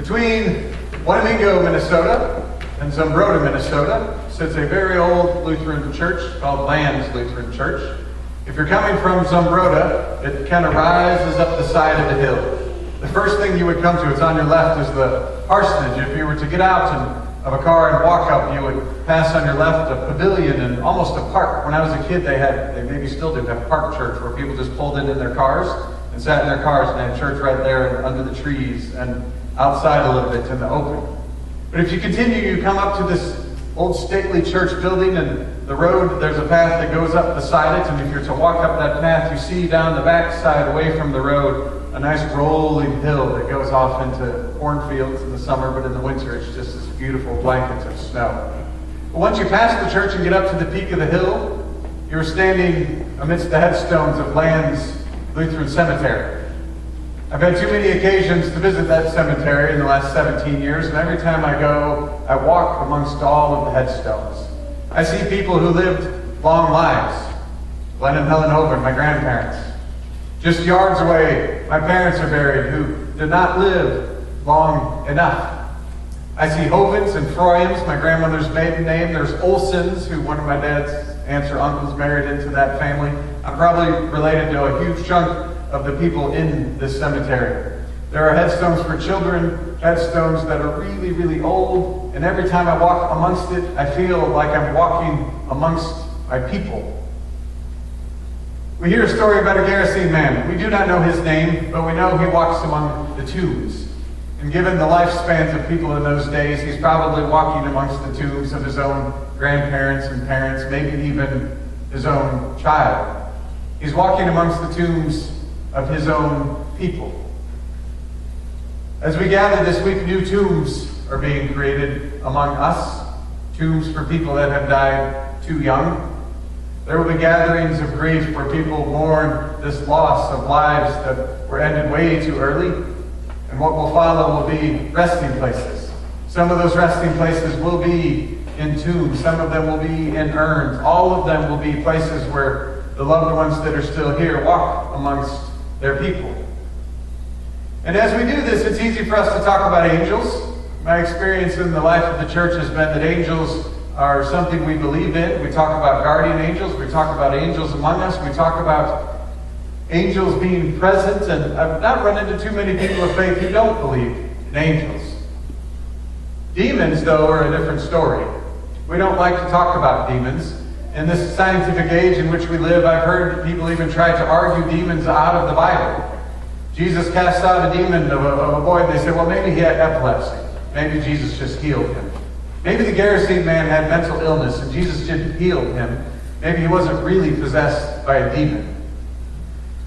Between Wanamingo, Minnesota and Zumbrota, Minnesota sits a very old Lutheran church called Land's Lutheran Church. If you're coming from Zumbrota, it kind of rises up the side of the hill. The first thing you would come to, it's on your left, is the parsonage. If you were to get out of a car and walk up, you would pass on your left a pavilion and almost a park. When I was a kid, they maybe still do have park church where people just pulled in their cars and sat in their cars and had church right there under the trees and outside a little bit in the open. But if you continue, you come up to this old stately church building, and the road, there's a path that goes up beside it, and if you're to walk up that path, you see down the backside away from the road a nice rolling hill that goes off into cornfields in the summer, but in the winter it's just this beautiful blanket of snow. But once you pass the church and get up to the peak of the hill, you're standing amidst the headstones of Land's Lutheran Cemetery. I've had too many occasions to visit that cemetery in the last 17 years, and every time I go, I walk amongst all of the headstones. I see people who lived long lives. Glenn and Helen Hovind, my grandparents. Just yards away, my parents are buried who did not live long enough. I see Hovinds and Freuyams, my grandmother's maiden name. There's Olsons, who one of my dad's aunts or uncles married into that family. I'm probably related to a huge chunk of the people in this cemetery. There are headstones for children, headstones that are really, really old, and every time I walk amongst it, I feel like I'm walking amongst my people. We hear a story about a Gerasene man. We do not know his name, but we know he walks among the tombs. And given the lifespans of people in those days, he's probably walking amongst the tombs of his own grandparents and parents, maybe even his own child. He's walking amongst the tombs of his own people. As we gather this week, new tombs are being created among us, tombs for people that have died too young. There will be gatherings of grief where people mourn this loss of lives that were ended way too early. And what will follow will be resting places. Some of those resting places will be in tombs. Some of them will be in urns. All of them will be places where the loved ones that are still here walk amongst their people. And as we do this, it's easy for us to talk about angels. My experience in the life of the church has been that angels are something we believe in. We talk about guardian angels. We talk about angels among us. We talk about angels being present. And I've not run into too many people of faith who don't believe in angels. Demons, though, are a different story. We don't like to talk about demons. In this scientific age in which we live, I've heard people even try to argue demons out of the Bible. Jesus cast out a demon of a boy, and they said, well, maybe he had epilepsy. Maybe Jesus just healed him. Maybe the Gerasene man had mental illness, and Jesus didn't heal him. Maybe he wasn't really possessed by a demon.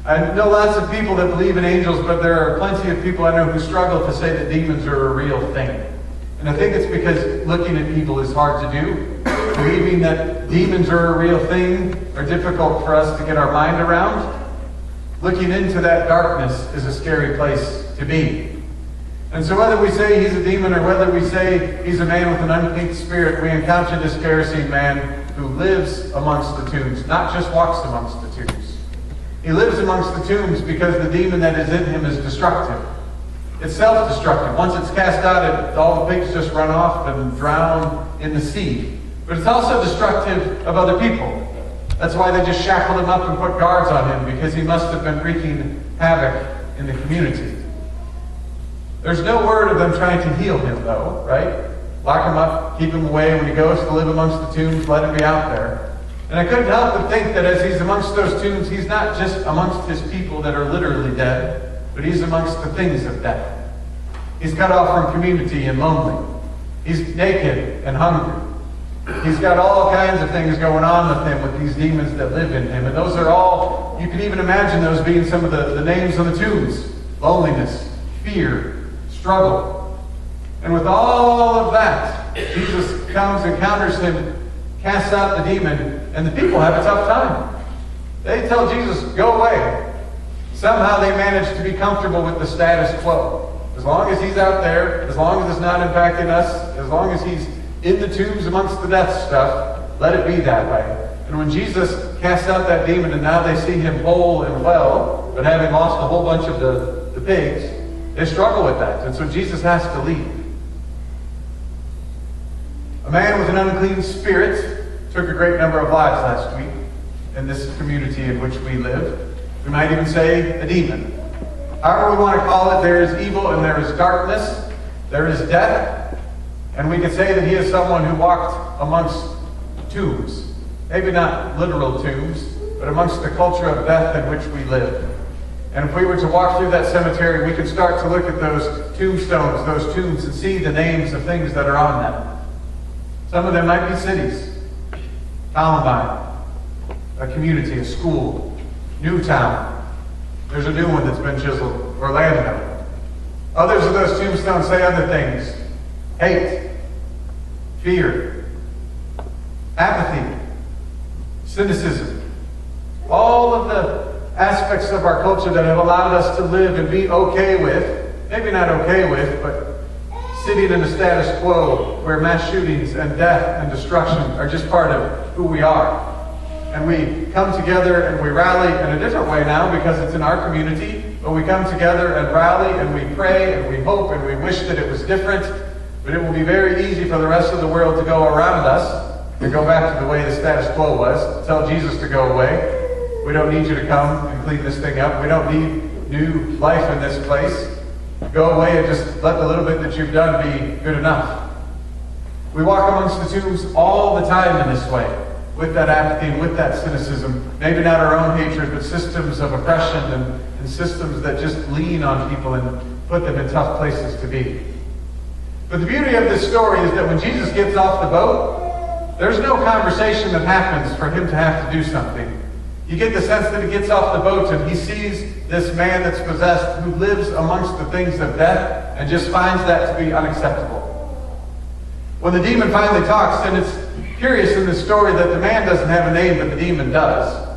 I know lots of people that believe in angels, but there are plenty of people I know who struggle to say that demons are a real thing. And I think it's because looking at evil is hard to do. Believing that demons are a real thing are difficult for us to get our mind around. Looking into that darkness is a scary place to be. And so whether we say he's a demon or whether we say he's a man with an unclean spirit, we encounter this Gerasene man who lives amongst the tombs, not just walks amongst the tombs. He lives amongst the tombs because the demon that is in him is destructive. It's self-destructive. Once it's cast out, all the pigs just run off and drown in the sea. But it's also destructive of other people. That's why they just shackled him up and put guards on him, because he must have been wreaking havoc in the community. There's no word of them trying to heal him, though, right? Lock him up, keep him away. When he goes to live amongst the tombs, let him be out there. And I couldn't help but think that as he's amongst those tombs, he's not just amongst his people that are literally dead, but he's amongst the things of death. He's cut off from community and lonely. He's naked and hungry. He's got all kinds of things going on with him, with these demons that live in him. And those are all, you can even imagine those being some of the names on the tombs. Loneliness, fear, struggle. And with all of that, Jesus comes, encounters him, casts out the demon, and the people have a tough time. They tell Jesus, go away. Somehow they manage to be comfortable with the status quo. As long as he's out there, as long as it's not impacting us, as long as he's in the tombs amongst the death stuff, let it be that way. And when Jesus casts out that demon and now they see him whole and well, but having lost a whole bunch of the pigs, they struggle with that. And so Jesus has to leave. A man with an unclean spirit took a great number of lives last week in this community in which we live. We might even say a demon. However we want to call it, there is evil and there is darkness. There is death. And we could say that he is someone who walked amongst tombs. Maybe not literal tombs, but amongst the culture of death in which we live. And if we were to walk through that cemetery, we could start to look at those tombstones, those tombs, and see the names of things that are on them. Some of them might be cities. Columbine, a community, a school, Newtown. There's a new one that's been chiseled, Orlando. Others of those tombstones say other things. Hate, fear, apathy, cynicism. All of the aspects of our culture that have allowed us to live and be okay with, maybe not okay with, but sitting in a status quo where mass shootings and death and destruction are just part of who we are. And we come together and we rally in a different way now because it's in our community, but we come together and rally and we pray and we hope and we wish that it was different. But it will be very easy for the rest of the world to go around us and go back to the way the status quo was, tell Jesus to go away. We don't need you to come and clean this thing up. We don't need new life in this place. Go away and just let the little bit that you've done be good enough. We walk amongst the tombs all the time in this way, with that apathy and with that cynicism. Maybe not our own hatred, but systems of oppression and systems that just lean on people and put them in tough places to be. But the beauty of this story is that when Jesus gets off the boat, there's no conversation that happens for him to have to do something. You get the sense that he gets off the boat and he sees this man that's possessed who lives amongst the things of death and just finds that to be unacceptable. When the demon finally talks, and it's curious in this story that the man doesn't have a name, but the demon does.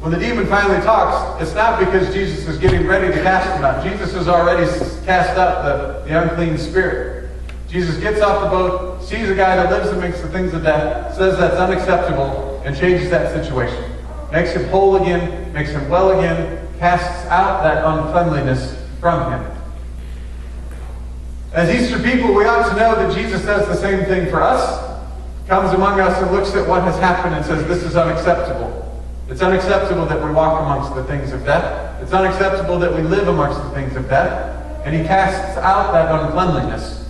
When the demon finally talks, it's not because Jesus is getting ready to cast him out. Jesus has already cast out the unclean spirit. Jesus gets off the boat, sees a guy that lives amongst the things of death, says that's unacceptable, and changes that situation. Makes him whole again, makes him well again, casts out that uncleanliness from him. As Easter people, we ought to know that Jesus does the same thing for us. Comes among us and looks at what has happened and says, this is unacceptable. It's unacceptable that we walk amongst the things of death. It's unacceptable that we live amongst the things of death. And he casts out that uncleanliness.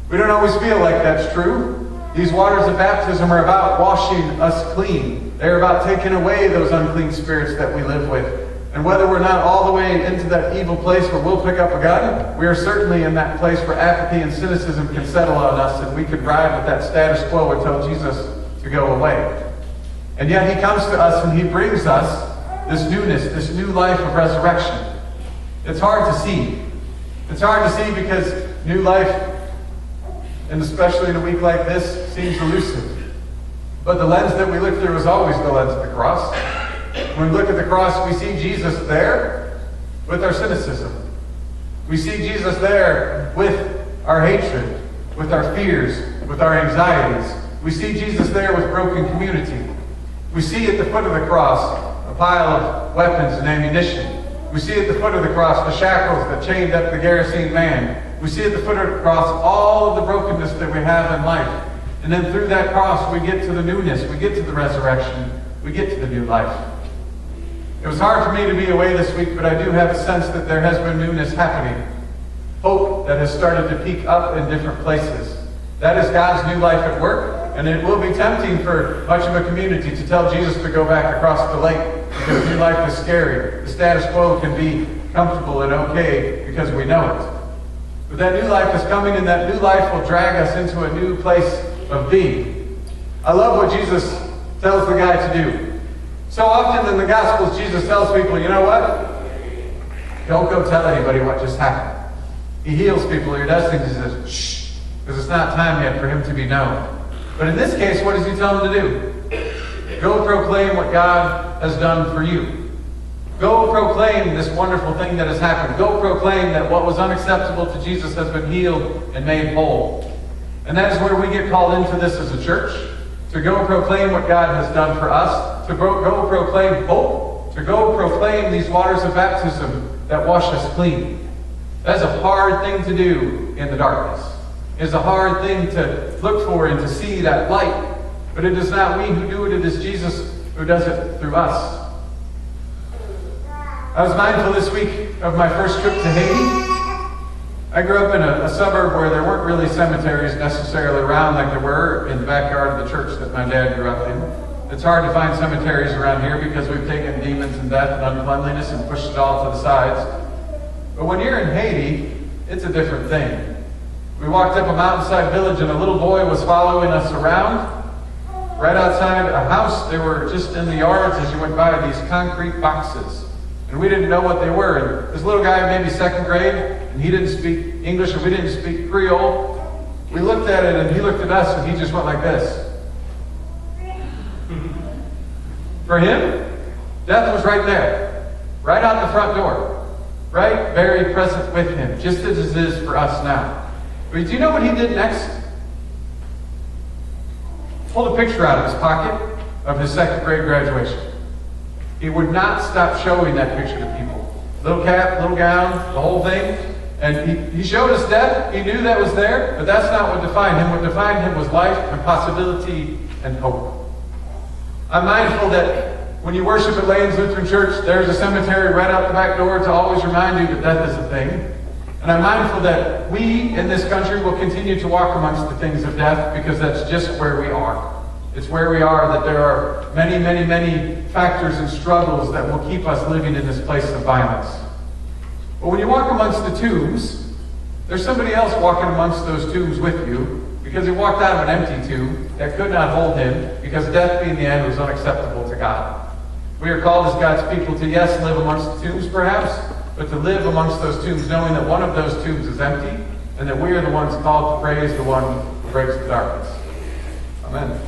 We don't always feel like that's true. These waters of baptism are about washing us clean. They're about taking away those unclean spirits that we live with. And whether we're not all the way into that evil place where we'll pick up a gun, we are certainly in that place where apathy and cynicism can settle on us and we could ride with that status quo and tell Jesus to go away. And yet he comes to us and he brings us this newness, this new life of resurrection. It's hard to see. It's hard to see because new life, and especially in a week like this, seems elusive. But the lens that we look through is always the lens of the cross. When we look at the cross, we see Jesus there with our cynicism. We see Jesus there with our hatred, with our fears, with our anxieties. We see Jesus there with broken community. We see at the foot of the cross a pile of weapons and ammunition. We see at the foot of the cross the shackles that chained up the Gerasene man. We see at the foot of the cross all of the brokenness that we have in life. And then through that cross we get to the newness, we get to the resurrection, we get to the new life. It was hard for me to be away this week, but I do have a sense that there has been newness happening. Hope that has started to peak up in different places. That is God's new life at work, and it will be tempting for much of a community to tell Jesus to go back across the lake because new life is scary. The status quo can be comfortable and okay because we know it. But that new life is coming, and that new life will drag us into a new place of being. I love what Jesus tells the guy to do. So often in the Gospels, Jesus tells people, you know what? Don't go tell anybody what just happened. He heals people, he does things, he says, shh, because it's not time yet for him to be known. But in this case, what does he tell them to do? Go proclaim what God has done for you. Go proclaim this wonderful thing that has happened. Go proclaim that what was unacceptable to Jesus has been healed and made whole. And that is where we get called into this as a church. To go proclaim what God has done for us, to go proclaim hope, to go proclaim these waters of baptism that wash us clean. That's a hard thing to do in the darkness. It's a hard thing to look for and to see that light. But it is not we who do it, it is Jesus who does it through us. I was mindful this week of my first trip to Haiti. I grew up in a suburb where there weren't really cemeteries necessarily around like there were in the backyard of the church that my dad grew up in. It's hard to find cemeteries around here because we've taken demons and death and uncleanliness and pushed it all to the sides. But when you're in Haiti, it's a different thing. We walked up a mountainside village and a little boy was following us around. Right outside a house, they were just in the yards as you went by, these concrete boxes. And we didn't know what they were. And this little guy, maybe second grade, and he didn't speak English and we didn't speak Creole. We looked at it and he looked at us and he just went like this. For him, death was right there, right out the front door, right very present with him, just as it is for us now. But do you know what he did next? Pulled a picture out of his pocket of his second grade graduation. He would not stop showing that picture to people. Little cap, little gown, the whole thing. And he showed us death. He knew that was there, but that's not what defined him. What defined him was life and possibility and hope. I'm mindful that when you worship at Lane's Lutheran Church, there's a cemetery right out the back door to always remind you that death is a thing. And I'm mindful that we in this country will continue to walk amongst the things of death because that's just where we are. It's where we are that there are many, many, many factors and struggles that will keep us living in this place of violence. But when you walk amongst the tombs, there's somebody else walking amongst those tombs with you because he walked out of an empty tomb that could not hold him because death being the end was unacceptable to God. We are called as God's people to, yes, live amongst the tombs perhaps, but to live amongst those tombs knowing that one of those tombs is empty and that we are the ones called to praise the one who breaks the darkness. Amen.